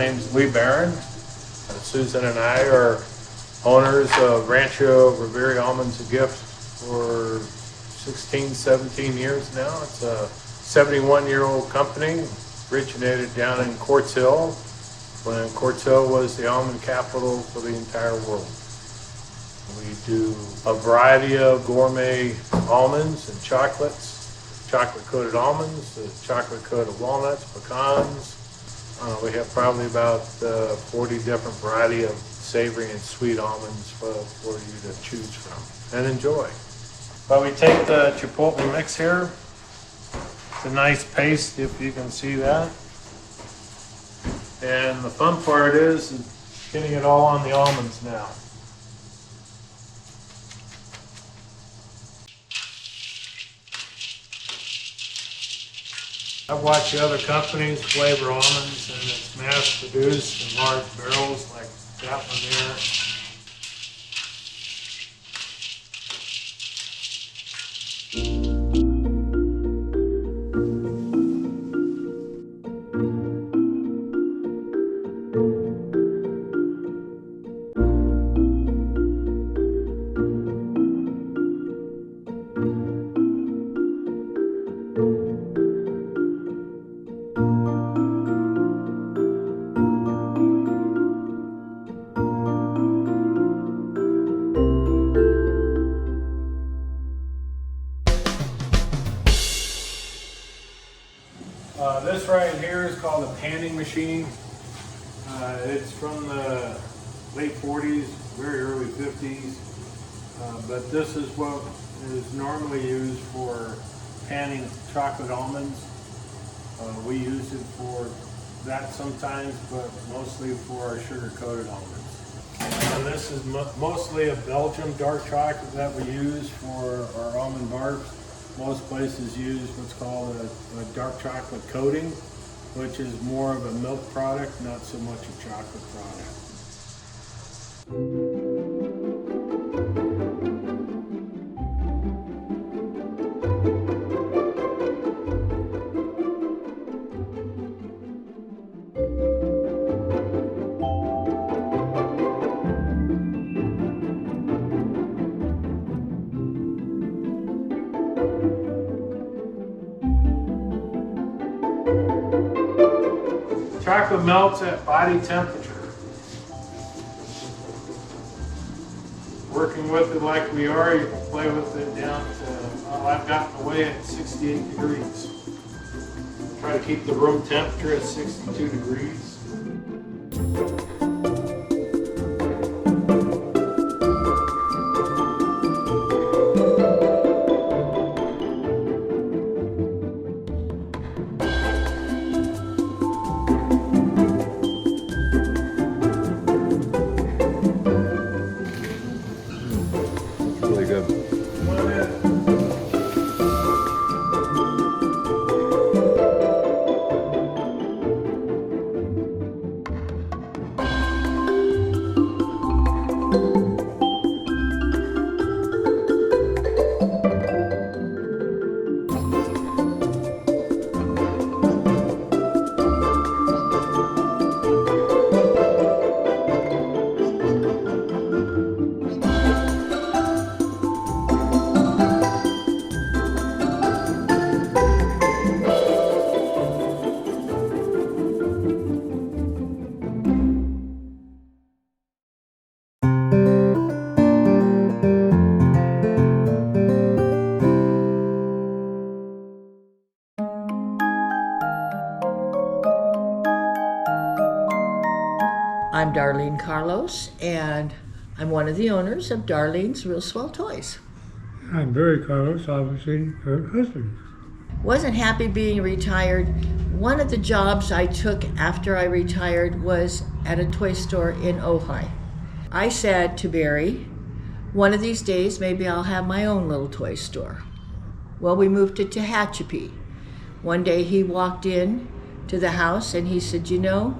name's Lee Barron. Susan and I are owners of Rancho Raviri Almonds a Gift for 16, 17 years now. It's a 71-year-old company, originated down in Quartz Hill, when Quartz Hill was the almond capital for the entire world. We do a variety of gourmet almonds and chocolates, chocolate-coated almonds, chocolate-coated walnuts, pecans. We have probably about 40 different variety of savory and sweet almonds for you to choose from and enjoy. But we take the chipotle mix here. It's a nice paste, if you can see that. And the fun part is getting it all on the almonds now. I've watched the other companies flavor almonds, and it's mass produced in large barrels like that one there. This right here is called a panning machine. It's from the late 40s, very early 50s. But this is what is normally used for panning chocolate almonds. We use it for that sometimes, but mostly for our sugar-coated almonds. This is mostly a Belgian dark chocolate that we use for our almond barbs. Most places use what's called a dark chocolate coating, which is more of a milk product, not so much a chocolate product. Chocolate melts at body temperature. Working with it like we are, you can play with it down to, well, I've gotten away at 68 degrees. Try to keep the room temperature at 62 degrees. Really good. I'm Darlene Carlos, and I'm one of the owners of Darlene's Real Swell Toys. I'm Barry Carlos, obviously her husband. Wasn't happy being retired. One of the jobs I took after I retired was at a toy store in Ojai. I said to Barry, one of these days maybe I'll have my own little toy store. Well, we moved to Tehachapi. One day he walked in to the house and he said, you know,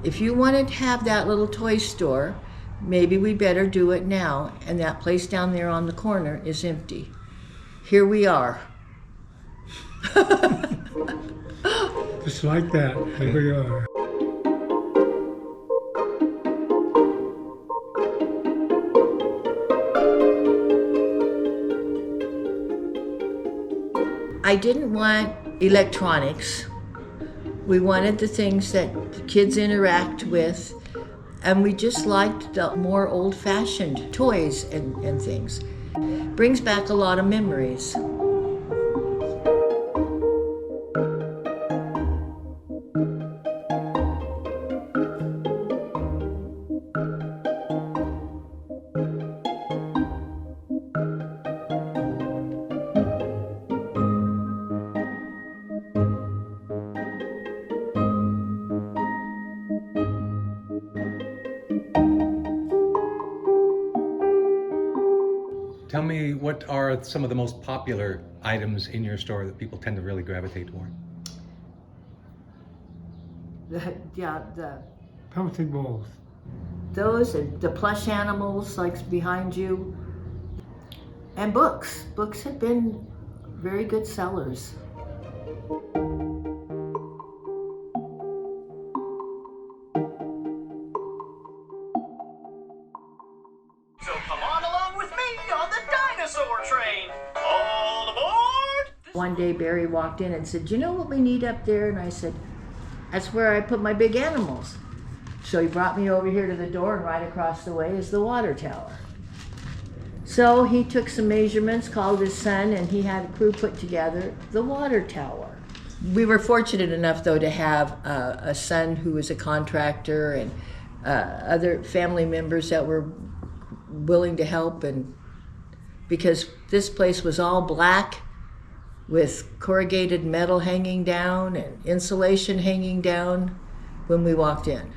if you want to have that little toy store, maybe we better do it now, and that place down there on the corner is empty. Here we are. Just like that, here we are. I didn't want electronics. We wanted the things that the kids interact with, and we just liked the more old-fashioned toys and things. Brings back a lot of memories. Tell me, what are some of the most popular items in your store that people tend to really gravitate toward? Pumpkin balls. Those and the plush animals like behind you. And books. Books have been very good sellers. So come on along with me on the dinosaur train. All aboard! One day Barry walked in and said, "You know what we need up there?" And I said, "That's where I put my big animals." So he brought me over here to the door, and right across the way is the water tower. So he took some measurements, called his son, and he had a crew put together the water tower. We were fortunate enough, though, to have a son who was a contractor and other family members that were willing to help, and because this place was all black with corrugated metal hanging down and insulation hanging down when we walked in.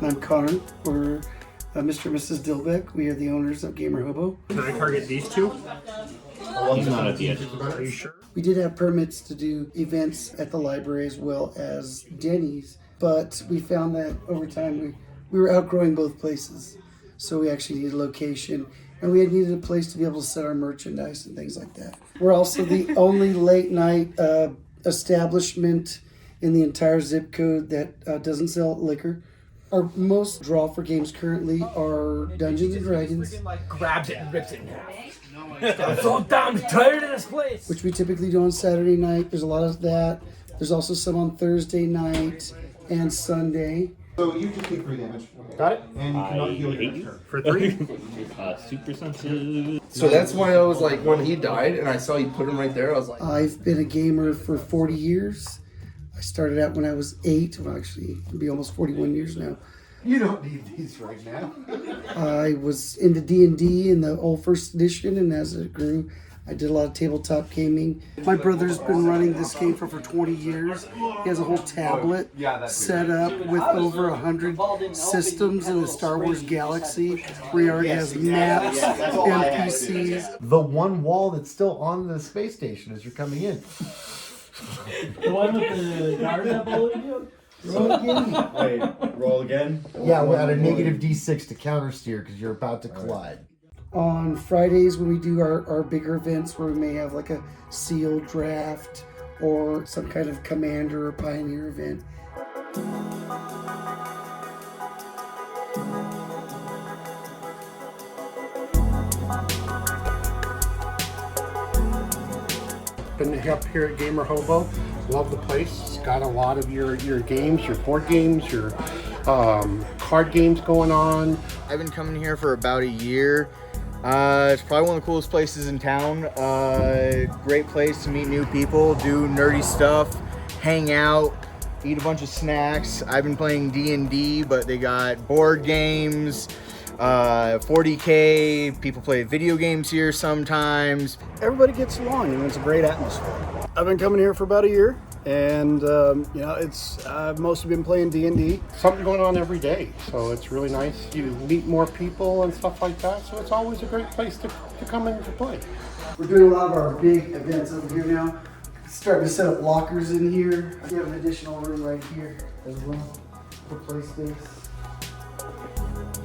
I'm Connor. We're Mr. and Mrs. Dilbeck. We are the owners of Gamer Hobo. Can I target these two? One's not at the edge. Are you sure? We did have permits to do events at the library as well as Denny's, but we found that over time we were outgrowing both places. So we actually needed a location, and we had needed a place to be able to set our merchandise and things like that. We're also the only late night establishment in the entire zip code that doesn't sell liquor. Our most draw for games currently are Dungeons and Dragons, Grabs it and rips it in half. I'm so damn tired of this place. which we typically do on Saturday night. There's a lot of that. There's also some on Thursday night and Sunday. So you just take 3 damage. Got it? And you cannot heal your next turn. For 3? Super sensitive. So that's why I was like, when he died and I saw you put him right there, I was like, I've been a gamer for 40 years. I started out when I was 8. Well, actually, it'll be almost 41 years now. You don't need these right now. I was into D&D in the old first edition, and as it grew, I did a lot of tabletop gaming. My brother's been running this game for 20 years. He has a whole tablet set up with over 100 systems in the Star Wars galaxy, where he already has maps, NPCs. The one wall that's still on the space station as you're coming in. The one with the guard that bullied you? Roll again. Wait, roll again? Yeah, we had a negative D6 to counter steer because you're about to collide. On Fridays when we do our bigger events where we may have like a sealed draft or some kind of commander or pioneer event. Been up here at Gamer Hobo. Love the place. It's got a lot of your games, your board games, your card games going on. I've been coming here for about a year. It's probably one of the coolest places in town. Great place to meet new people, do nerdy stuff, hang out, eat a bunch of snacks. I've been playing D&D, but they got board games, 40K, people play video games here sometimes. Everybody gets along and it's a great atmosphere. I've been coming here for about a year and I've mostly been playing D&D. Something going on every day, so it's really nice. You meet more people and stuff like that, so it's always a great place to come in to play. We're doing a lot of our big events over here now. Starting to set up lockers in here. We have an additional room right here as well for play space.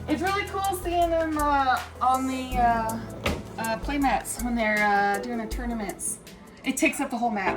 It's really cool seeing them on the play mats when they're doing the tournaments. It takes up the whole map.